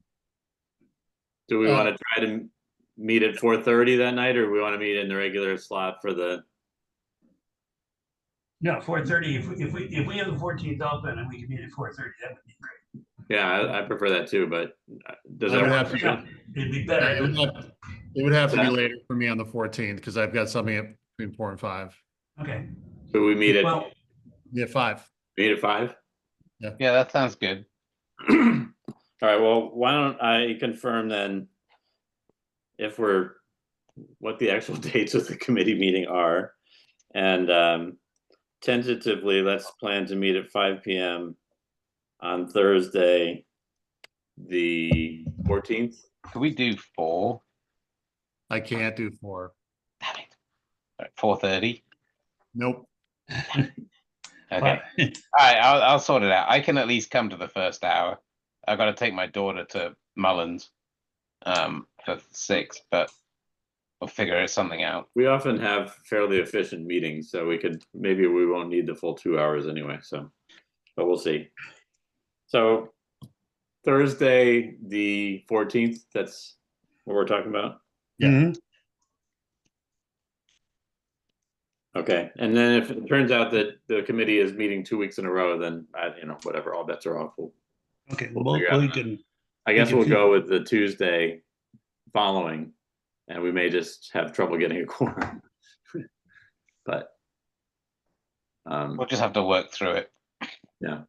Do we want to try to meet at 4:30 that night, or we want to meet in the regular slot for the? No, 4:30. If we have the 14th open and we can meet at 4:30, that would be great. Yeah, I prefer that too, but does that would work have for to- you? It'd be better. It would have to be later for me on the 14th because I've got something between 4 and 5. Okay. So we meet at 5. meet at 5. Yeah, that sounds good. All right. Well, why don't I confirm then what the actual dates of the committee meeting are, And tentatively, let's plan to meet at 5 p.m. on Thursday, the 14th. Could we do 4? I can't do 4. Damn it. 4:30. Nope. Okay. All But- right, I'll sort it out. I can at least come to the first hour. I've got to take my daughter to Mullins for 6, but we'll figure something out. We often have fairly efficient meetings, so maybe we won't need the full 2 hours anyway. So, but we'll see. So Thursday, the 14th, that's what we're talking about. Yeah. Mhm. Okay, and then if it turns out that the committee is meeting 2 weeks in a row, then whatever, all bets are off. Okay, We'll well, figure out we that. can, I guess can we'll see- go with the Tuesday following, and we may just have trouble getting a quorum. But We'll just have to work through it. yeah.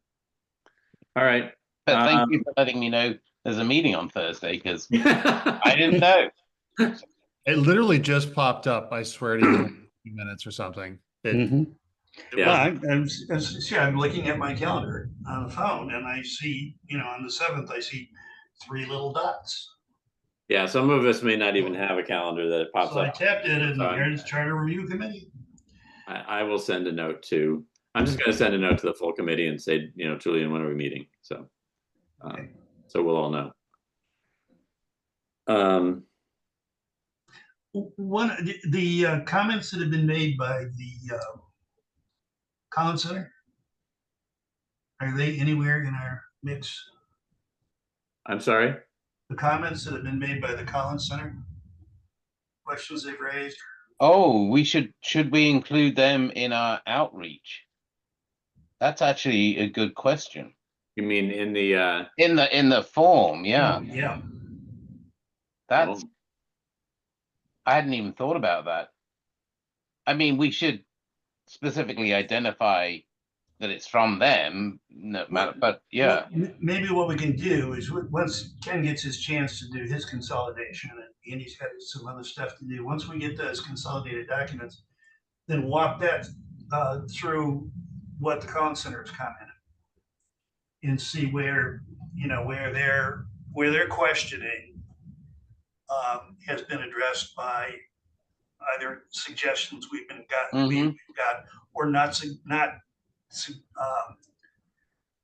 All right. But thank you for letting me know there's a meeting on Thursday, because I I didn't know. It literally just popped up, I swear to you, in a few minutes or something. Mhm. It Yeah. was- I'm looking at my calendar on the phone and I see, on the 7th, I see 3 little dots. Yeah, some of us may not even have a calendar that pops So I up. tapped it and So there's Charter Review Committee. I will send a note to. I'm just going to send a note to the full committee and say, Julian, when are we meeting? So, Okay. so we'll all know. The comments that have been made by the Collins Center, are they anywhere in our mix? I'm sorry. The comments that have been made by the Collins Center, questions they've raised. Oh, should we include them in our outreach? That's actually a good question. You mean in the In the form, yeah. Yeah. That's oh, I hadn't even thought about that. I mean, we should specifically identify that it's from them, no matter, but yeah. Well, maybe what we can do is once Ken gets his chance to do his consolidation and Andy's got some other stuff to do, once we get those consolidated documents, then walk that through what the Collins Center has commented and see where their questioning has been addressed by either suggestions we've got or not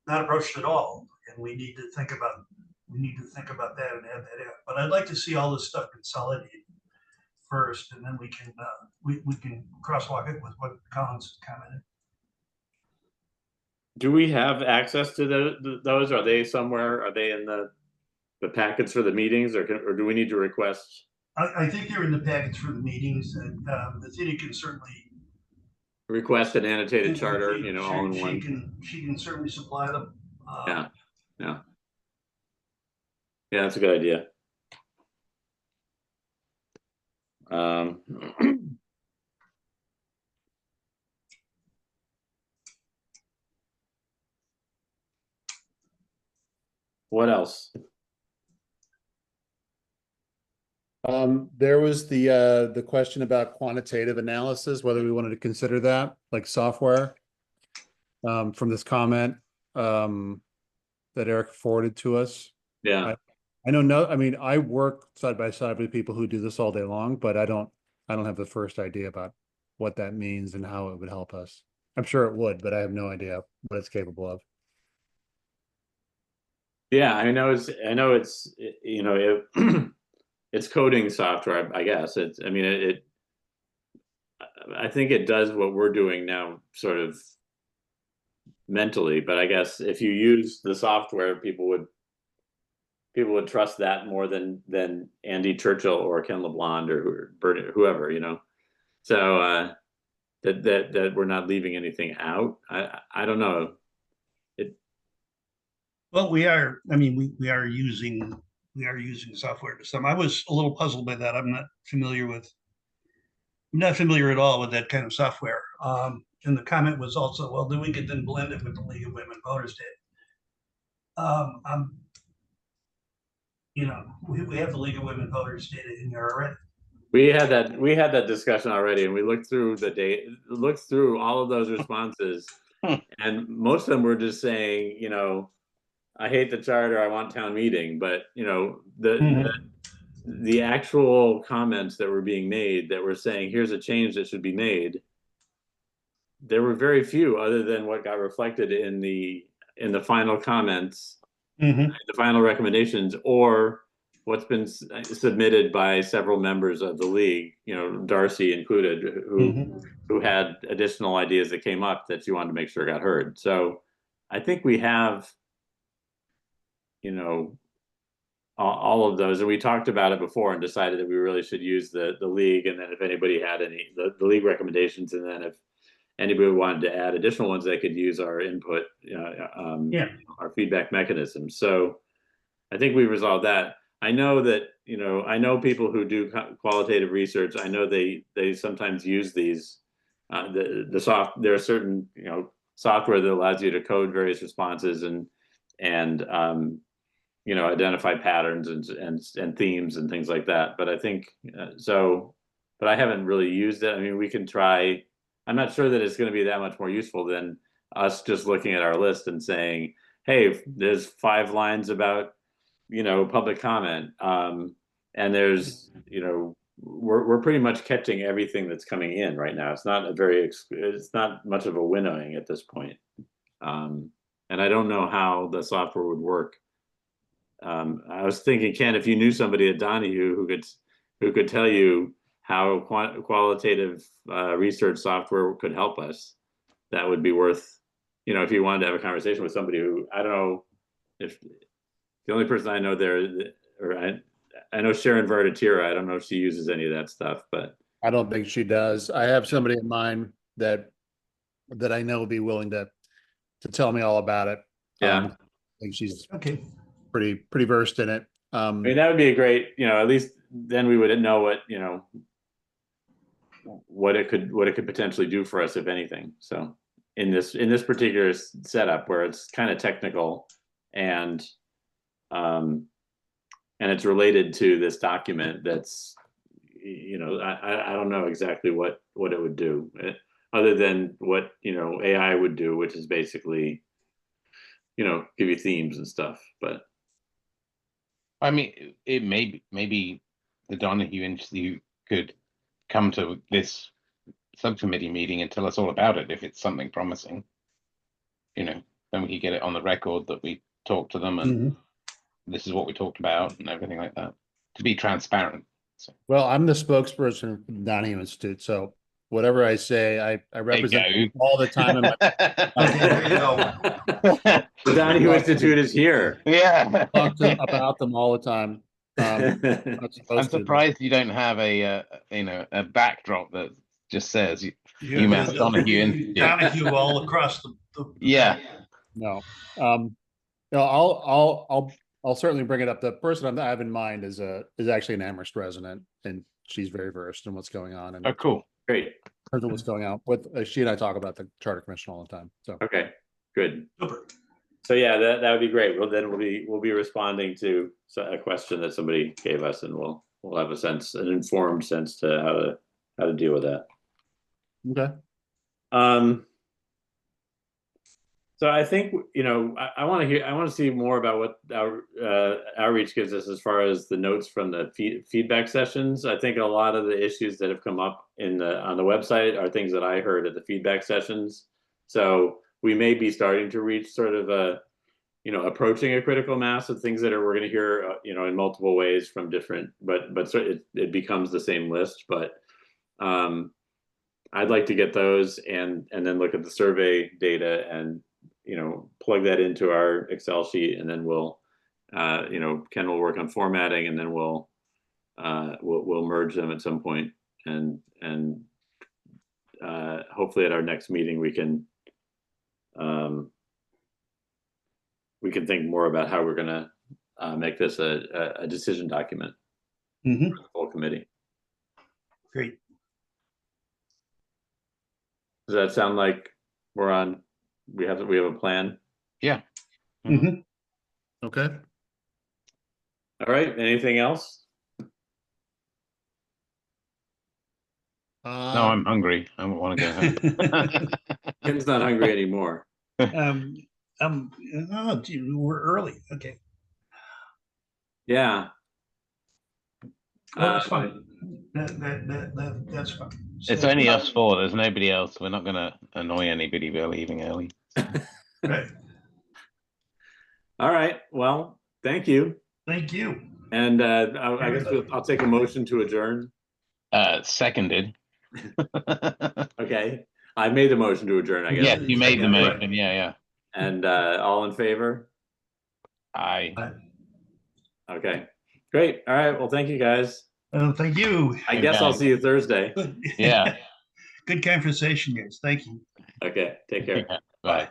approached at all, and we need to think about that and add that in. But I'd like to see all this stuff consolidated first, and then we can crosswalk it with what Collins commented. do we have access to those? Are they somewhere? Are they in the packets for the meetings, or do we need to request? I think they're in the packets for the meetings, and the city can certainly Request an annotated charter, all in one. She can certainly supply them. Yeah. Yeah, that's a good idea. What else? There was the question about quantitative analysis, whether we wanted to consider that, like software. From this comment that Eric forwarded to us. Yeah. I mean, I work side by side with people who do this all day long, but I don't have the first idea about what that means and how it would help us. I'm sure it would, but I have no idea what it's capable of. Yeah, I know it's it's coding software, I guess. I think it does what we're doing now, sort of mentally, but I guess if you use the software, people would trust that more than Andy Churchill or Ken LeBlanc or whoever, so that we're not leaving anything out. I don't know. Well, we are using software to some. I was a little puzzled by that. I'm not familiar at all with that kind of software. And the comment was also, well, then we could then blend it with the League of Women Voters data. We have the League of Women Voters data in here already. We had that discussion already, and we looked through looked through all of those responses, and most of them were just saying, I hate the charter, I want town meeting, but the actual comments that were being made that were saying, here's a change that should be made, there were very few other than what got reflected in the final comments, the final recommendations, or what's been submitted by several members of the league, Darcy included, who had additional ideas that came up that you wanted to make sure got heard. So I think we have, all of those, and we talked about it before and decided that we really should use the league, and then if anybody had any the league recommendations, and then if anybody wanted to add additional ones, they could use our input, our feedback mechanism. So I think we resolved that. I know that, I know people who do qualitative research. I know they sometimes use these, there are certain, software that allows you to code various responses and identify patterns and themes and things like that. But I think, but I haven't really used it. I mean, we can try. I'm not sure that it's going to be that much more useful than us just looking at our list and saying, hey, there's 5 lines about, public comment. And there's, we're pretty much catching everything that's coming in right now. It's not it's not much of a winnowing at this point. And I don't know how the software would work. I was thinking, Ken, if you knew somebody at Donahue who could tell you how qualitative research software could help us, that would be worth, if you wanted to have a conversation with somebody who, I don't know if the only person I know there, or I know Sharon Vardatira, I don't know if she uses any of that stuff, but I don't think she does. I have somebody in mind that I know will be willing to tell me all about it. Yeah. I think she's Okay. pretty versed in it. I mean, that would be a great, at least then we would know what it could potentially do for us, if anything. So in this particular setup where it's kind of technical and it's related to this document that's, I don't know exactly what it would do, other than what, AI would do, which is basically, give you themes and stuff. But I mean, it maybe the Donahue Institute could come to this subcommittee meeting and tell us all about it if it's something promising. Then we could get it on the record that we talked to them and this is what we talked about and everything like that, to be transparent. So. Well, I'm the spokesperson for the Donahue Institute, so whatever I say, I represent all the time. There you go. The Donahue Institute is here. Yeah. Talk about them all the time. I'm surprised you don't have a backdrop that just says UMass Donahue Institute. Donahue all across the yeah. No. I'll certainly bring it up. The person I have in mind is actually an Amherst resident, and she's very versed in what's going on. And oh, cool, great. What's going on with she and I talk about the Charter Commission all the time. So okay, good. So yeah, that would be great. Well, then we'll be responding to a question that somebody gave us, and we'll have an informed sense to how to deal with that. Okay. So I think, I want to see more about what our outreach gives us as far as the notes from the feedback sessions. I think a lot of the issues that have come up on the website are things that I heard at the feedback sessions. So we may be starting to reach sort of approaching a critical mass of things that we're going to hear, in multiple ways from different, but it becomes the same list. But I'd like to get those and then look at the survey data and plug that into our Excel sheet, and then we'll, Ken will work on formatting, and then we'll merge them at some point, and hopefully at our next meeting we can think more about how we're going to make this a decision document for the full committee. Great. Does that sound like we have a plan? Yeah. Okay. All right. Anything else? No, I'm hungry. I want to go home. Ken's not hungry anymore. Oh, gee, we're early. Okay. Yeah. Well, that's Uh, fine. That's fine. It's So- only us four. There's nobody else. We're not going to annoy anybody by leaving early. Right. All right. Well, thank you. Thank you. And I guess I'll take a motion to adjourn. Seconded. Okay. I made the motion to adjourn, I guess. Yes, you made the Second, motion. right. Yeah. And all in favor? Aye. Okay. Great. All right. Well, thank you guys. Thank you. I guess I'll guys. see you Thursday. Good. Yeah. Good conversation, guys. Thank you. Okay. Take care. Bye.